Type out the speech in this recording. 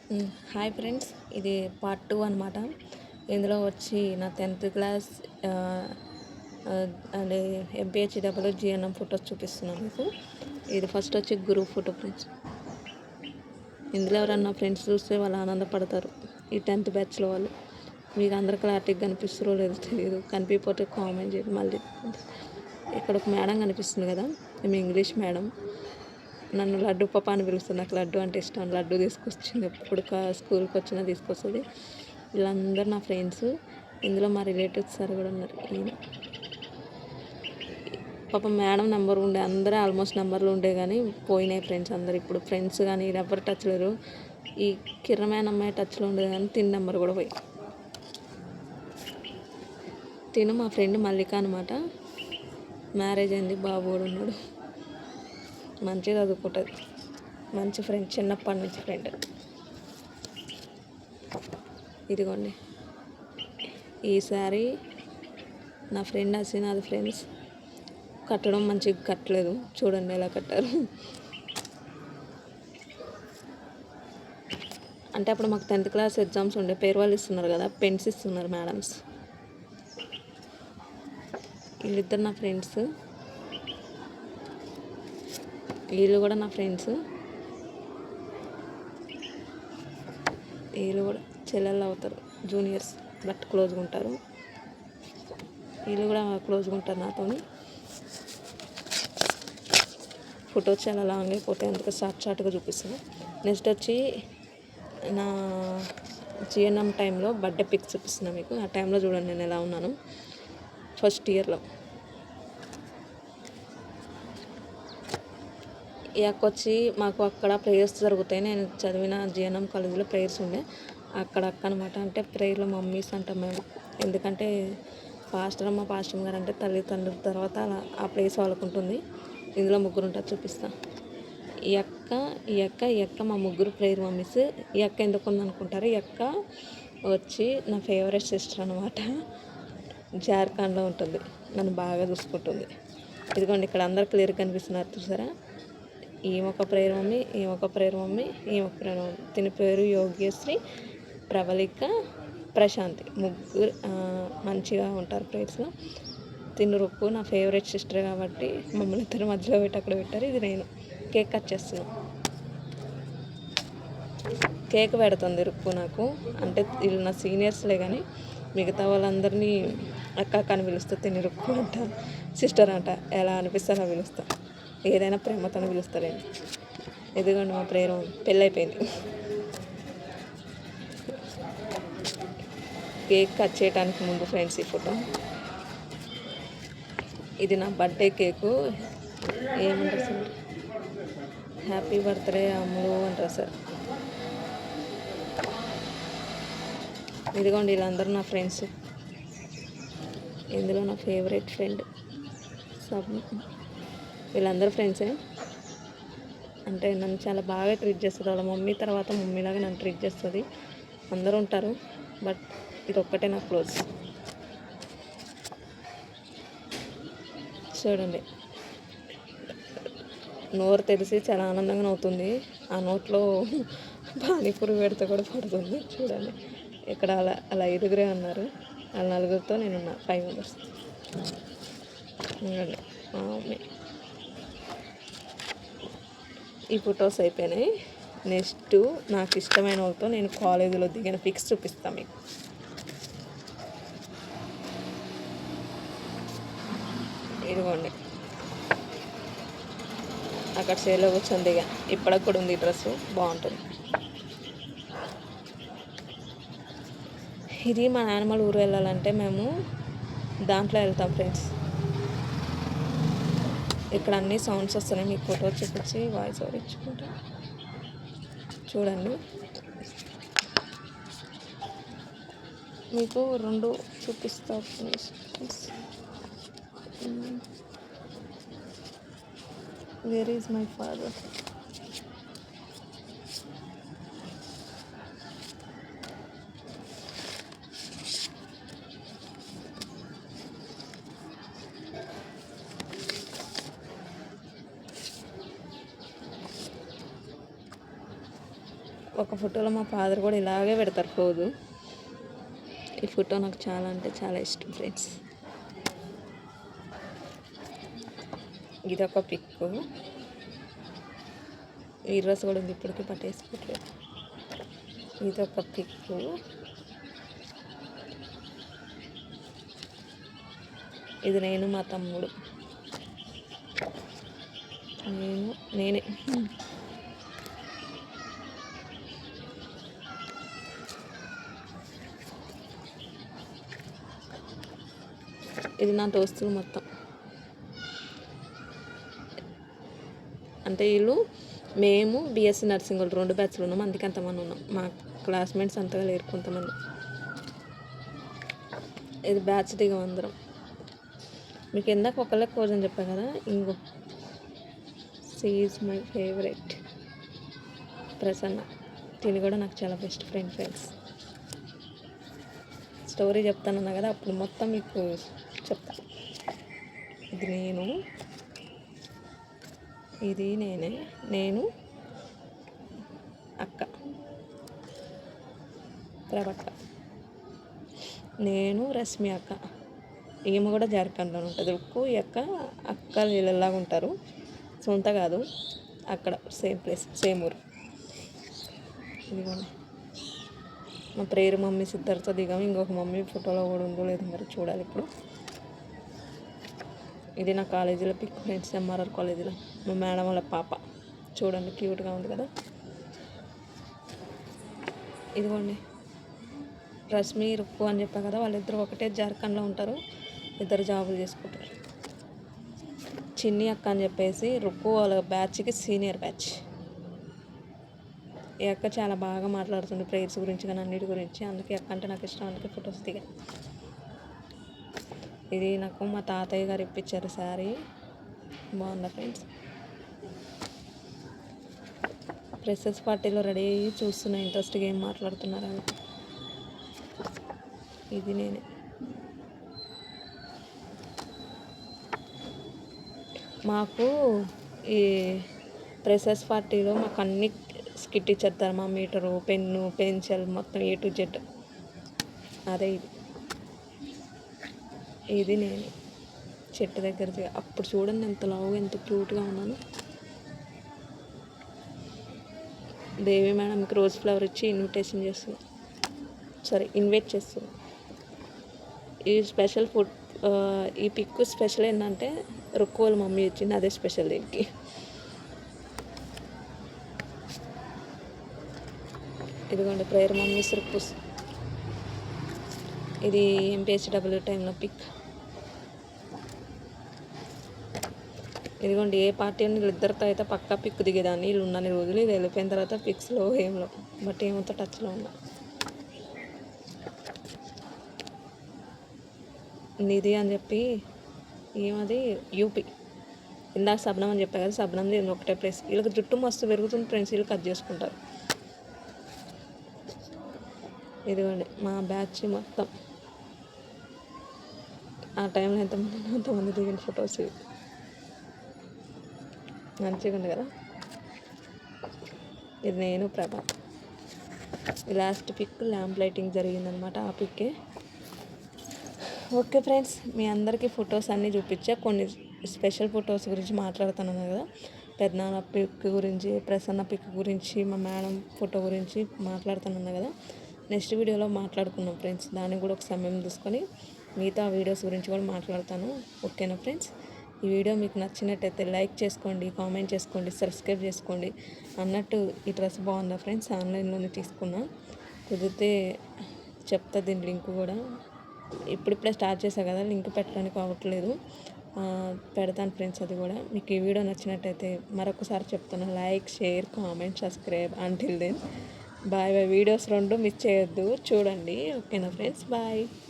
Hi friends, ఇది part 2 అనమాట. ఇందులో వచ్చి నా 10th class and MPHW GNM photos చూపిస్తున్నాను మీకు. ఇది ఫస్ట్ వచ్చి గ్రూప్ ఫోటో ఫ్రెండ్స్. ఇందులో ఎవరన్నా ఫ్రెండ్స్ చూస్తే వాళ్ళు ఆనందపడతారు. ఈ 10th బ్యాచ్లో వాళ్ళు. మీకు అందరు క్లారిటీగా కనిపిస్తారో లేదో తెలియదు, కనిపించకపోతే కామెంట్ చేయండి. మళ్ళీ ఇక్కడ ఒక మేడం కనిపిస్తుంది కదా, మీ ఇంగ్లీష్ మేడం. నన్ను లడ్డు పాప అని పిలుస్తుంది. నాకు లడ్డు అంటే ఇష్టం. లడ్డు తీసుకొచ్చింది, ఎప్పుడు స్కూల్కి వచ్చినా తీసుకొస్తుంది. వీళ్ళందరూ నా ఫ్రెండ్స్. ఇందులో మా రిలేటివ్స్ సార్ కూడా ఉన్నారు. ఈయన పాప మేడం నెంబర్ ఉండే, అందరూ ఆల్మోస్ట్ నెంబర్లు ఉండే కానీ పోయినాయి ఫ్రెండ్స్ అందరు. ఇప్పుడు ఫ్రెండ్స్ కానీ ఎవరు టచ్ లేరు. ఈ కిరణమైన అమ్మాయి టచ్లో ఉండేది కానీ తిని నెంబర్ కూడా పోయి. తిను మా ఫ్రెండ్ మల్లిక అనమాట. మ్యారేజ్ అయింది, బాబు కూడా ఉన్నాడు. మంచిగా చదువుకుంటుంది, మంచి ఫ్రెండ్, చిన్నప్పటి నుంచి ఫ్రెండ్. ఇదిగోండి ఈసారి నా ఫ్రెండ్ హసీనాది ఫ్రెండ్స్. కట్టడం మంచిగా కట్టలేదు, చూడండి ఎలా కట్టారు. అంటే అప్పుడు మాకు 10th క్లాస్ ఎగ్జామ్స్ ఉండే, పేరు వాళ్ళు ఇస్తున్నారు కదా, పెన్స్ ఇస్తున్నారు మేడమ్స్. వీళ్ళిద్దరు నా ఫ్రెండ్స్, వీళ్ళు కూడా నా ఫ్రెండ్స్. వీళ్ళు కూడా చెల్లెళ్ళు అవుతారు, జూనియర్స్, బట్ క్లోజ్గా ఉంటారు. వీళ్ళు కూడా క్లోజ్గా ఉంటారు నాతో. ఫొటోస్ చాలా లాంగ్ అయిపోతాయి, అందుకే షార్ట్గా చూపిస్తాను. నెక్స్ట్ వచ్చి నా జిఎన్ఎం టైంలో బర్త్డే పిక్స్ చూపిస్తున్నాను మీకు. ఆ టైంలో చూడండి నేను ఎలా ఉన్నాను ఫస్ట్ ఇయర్లో. ఈ అక్క వచ్చి మాకు అక్కడ ప్రేయర్స్ జరుగుతాయి. నేను చదివిన జిఎన్ఎం కాలేజీలో ప్రేయర్స్ ఉండే, అక్కడ అక్క అనమాట. అంటే ప్రేయర్లో మమ్మీస్ అంటాం మేము, ఎందుకంటే పాస్టర్ గారు అంటే తల్లిదండ్రుల తర్వాత అలా ఆ ప్లేస్ వాళ్ళకు ఉంటుంది. ఇందులో ముగ్గురు ఉంటారు, చూపిస్తాను. ఈ అక్క మా ముగ్గురు ప్రేయర్ మమ్మీస్. ఈ అక్క ఎందుకు ఉందనుకుంటారు, ఈ అక్క వచ్చి నా ఫేవరెట్ సిస్టర్ అనమాట. జార్ఖండ్లో ఉంటుంది, నన్ను బాగా చూసుకుంటుంది. ఇదిగోండి ఇక్కడ అందరు క్లియర్గా కనిపిస్తున్నారు చూసారా. ఈమె ప్రేయర్ మమ్మీ, ఈమె ప్రేయర్ మమ్మీ. తిని పేరు యోగ్యశ్రీ, ప్రవళిక, ప్రశాంతి. ముగ్గురు మంచిగా ఉంటారు ప్రేయర్స్లో. తిను రుక్కు నా ఫేవరెట్ సిస్టర్ కాబట్టి మమ్మల్ని ఇద్దరు మధ్యలో పెట్టి అక్కడ పెట్టారు. ఇది నేను కేక్ కట్ చేస్తున్నాను. కేక్ పెడుతుంది రుక్కు నాకు. అంటే వీళ్ళు నా సీనియర్స్లే కానీ మిగతా వాళ్ళందరినీ అక్క అని పిలుస్తా. తిని రుక్కు అంట, సిస్టర్ అంట, ఎలా అనిపిస్తే అలా పిలుస్తా. ఏదైనా ప్రేమతో పిలుస్తారండి. ఎదుగండి మా ప్రేమ పెళ్ళైపోయింది. కేక్ కట్ చేయడానికి ముందు ఫ్రెండ్స్ ఈ ఫోటో. ఇది నా బర్త్డే కేకు. ఏమంటారు సార్, హ్యాపీ బర్త్డే అమ్ములు అంటారు సార్. ఇదిగోండి వీళ్ళందరూ నా ఫ్రెండ్స్. ఇందులో నా ఫేవరెట్ ఫ్రెండ్ వీళ్ళందరూ ఫ్రెండ్సే. అంటే నన్ను చాలా బాగా ట్రీట్ చేస్తుంది. వాళ్ళ మమ్మీ తర్వాత మమ్మీలాగా నన్ను ట్రీట్ చేస్తుంది. అందరూ ఉంటారు, బట్ ఇది ఒక్కటే నాకు క్లోజ్. చూడండి, నోరు తెరిచి చాలా ఆనందంగా నవ్వుతుంది. ఆ నోట్లో పానీపూరి పెడితే కూడా పడుతుంది. చూడండి ఇక్కడ అలా 5 ఉన్నారు. వాళ్ళ 4తో నేనున్నా, 5 మెంబర్స్. చూడండి మా మమ్మీ. ఈ ఫొటోస్ అయిపోయినాయి. నెక్స్ట్ నాకు ఇష్టమైన వాళ్ళతో నేను కాలేజీలో దిగిన పిక్స్ చూపిస్తాను మీకు. ఇదిగోండి అక్కడ సేలో కూర్చొని దిగా. ఇప్పటికి కూడా ఉంది డ్రెస్సు, బాగుంటుంది. ఇది మా నాన్నమ్మల ఊరు వెళ్ళాలంటే మేము దాంట్లో వెళ్తాం ఫ్రెండ్స్. ఇక్కడ అన్ని సౌండ్స్ వస్తున్నాయి, మీకు ఫోటో చూపించి వాయిస్ ఓవర్ ఇచ్చుకుంటా. చూడండి మీకు 2 చూపిస్తా friends. Where is my father. ఒక ఫోటోలో మా ఫాదర్ కూడా ఇలాగే పెడతారు రోజు. ఈ ఫోటో నాకు చాలా అంటే చాలా ఇష్టం ఫ్రెండ్స్. ఇదొక పిక్కు. ఈ డ్రెస్ కూడా ఉంది, ఇప్పటికీ పట్టేసుకోవట్లేదు. ఇదొక పిక్కు. ఇది నేను మా తమ్ముడు, నేనే. ఇది నా దోస్తులు మొత్తం. అంటే వీళ్ళు మేము బీఎస్సీ నర్సింగ్ వాళ్ళు 2 బ్యాచ్లు ఉన్నాం, అందుకే అంతమంది ఉన్నాం. మా క్లాస్మేట్స్ అంతగా లేరు కొంతమంది. ఇది బ్యాచ్ దిగం అందరం. మీకు ఎందాక ఒకళ్ళకి కోసం చెప్పాను కదా, ఇంకో she is my favourite Prasanna. తిని కూడా నాకు చాలా బెస్ట్ ఫ్రెండ్స్. స్టోరీ చెప్తానన్నా కదా, అప్పుడు మొత్తం మీకు చెప్తా. ఇది నేను, ఇది నేను అక్క ప్రభక్క, నేను రశ్మి అక్క. ఈమె కూడా జార్ఖండ్లో ఉంటుంది. ఉక్కు ఈ అక్క వీళ్ళలాగా ఉంటారు, సొంత కాదు, అక్కడ సేమ్ ప్లేస్ సేమ్ ఊరు. ఇదిగోండి మా ప్రేయర్ మమ్మీ సిద్ధర్తో దిగాము. ఇంకొక మమ్మీ ఫోటోలో కూడా ఉందో లేదు మరి చూడాలి ఇప్పుడు. ఇది నా కాలేజీలో పిక్ ఫ్రెండ్స్, ఎంఆర్ఆర్ కాలేజీలో. మా మేడం వాళ్ళ పాప చూడండి, క్యూట్గా ఉంది కదా. ఇదిగోండి రశ్మి రుక్కు అని చెప్పా కదా, వాళ్ళిద్దరు ఒకటే జార్ఖండ్లో ఉంటారు, ఇద్దరు జాబులు చేసుకుంటారు. చిన్ని అక్క అని చెప్పేసి రుక్కు వాళ్ళ బ్యాచ్కి సీనియర్ బ్యాచ్. ఈ అక్క చాలా బాగా మాట్లాడుతుంది ప్రేయర్స్ గురించి కానీ అన్నిటి గురించి, అందుకే అక్క అంటే నాకు ఇష్టం, అందుకే ఫొటోస్ దిగా. ఇది నాకు మా తాతయ్య గారు ఇప్పించారు శారీ, బాగుందా ఫ్రెండ్స్. ఫ్రెషర్స్ పార్టీలో రెడీ అయ్యి చూస్తున్నా ఇంట్రెస్ట్గా ఏం మాట్లాడుతున్నారని. ఇది నేనే. మాకు ఈ ఫ్రెషర్స్ పార్టీలో మాకు అన్ని స్కిట్ ఇచ్చారు, థర్మామీటరు, పెన్ను, పెన్సిల్, మొత్తం A to Z. అదే ఇది నేను చెట్టు దగ్గర. అప్పుడు చూడండి ఎంత లావుగా ఎంత క్యూట్గా ఉన్నాను. దేవి మేడంకి రోజ్ ఫ్లవర్ ఇచ్చి ఇన్వైట్ చేస్తున్నాను. ఈ స్పెషల్ ఫుడ్, ఈ పిక్ స్పెషల్ ఏంటంటే రుక్కు వాళ్ళ మమ్మీ ఇచ్చింది, అదే స్పెషల్ దీనికి. ఇదిగోండి ప్రేయర్ మమ్మీస్ రుక్కుస్. ఇది MPHW టైంలో పిక్. ఇదిగోండి ఏ పార్టీ అని వీళ్ళిద్దరితో అయితే పక్కా పిక్ దిగేదాన్ని, వీళ్ళు ఉన్నన్ని రోజులు. ఇది వెళ్ళిపోయిన తర్వాత పిక్స్లో ఏంలో బట్ ఏమంతా టచ్లో ఉన్నా. నిధి అని చెప్పి ఏమది యూపీ. ఇందాక శబ్నం అని చెప్పా కదా, శబ్నంది ఒకటే ప్లేస్. వీళ్ళకి జుట్టు మస్తు పెరుగుతుంది ఫ్రెండ్స్, వీళ్ళు కట్ చేసుకుంటారు. ఇదిగోండి మా బ్యాచ్ మొత్తం ఆ టైంలో ఎంతమంది దిగిన ఫొటోస్ మంచిగా ఉంది కదా. ఇది నేను ప్రభా. ఈ లాస్ట్ పిక్ ల్యాంప్ లైటింగ్ జరిగిందనమాట, ఆ పిక్కే. ఓకే ఫ్రెండ్స్, మీ అందరికీ ఫొటోస్ అన్నీ చూపించా. కొన్ని స్పెషల్ ఫొటోస్ గురించి మాట్లాడుతున్నాను కదా, పెద్దనాన్న పిక్ గురించి, ప్రసన్న పిక్ గురించి, మా మేడం ఫోటో గురించి మాట్లాడుతున్నాను కదా. నెక్స్ట్ వీడియోలో మాట్లాడుకున్నాం ఫ్రెండ్స్, దానికి కూడా ఒక సమయం తీసుకొని మిగతా వీడియోస్ గురించి కూడా మాట్లాడతాను. ఓకేనా ఫ్రెండ్స్, ఈ వీడియో మీకు నచ్చినట్టయితే లైక్ చేసుకోండి, కామెంట్ చేసుకోండి, సబ్స్క్రైబ్ చేసుకోండి. అన్నట్టు ఈ డ్రెస్ బాగుందా ఫ్రెండ్స్, ఆన్లైన్లోనే తీసుకున్నా. కుదిరితే చెప్తా దీని లింక్ కూడా. ఇప్పుడిప్పుడే స్టార్ట్ చేశా కదా, లింక్ పెట్టడానికి అవ్వట్లేదు, పెడతాను ఫ్రెండ్స్. అది కూడా మీకు ఈ వీడియో నచ్చినట్టయితే మరొకసారి చెప్తాను, like, share, comment, subscribe. Until then bye. Videos 2 miss చేయొద్దు, చూడండి. ఓకేనా ఫ్రెండ్స్, బాయ్.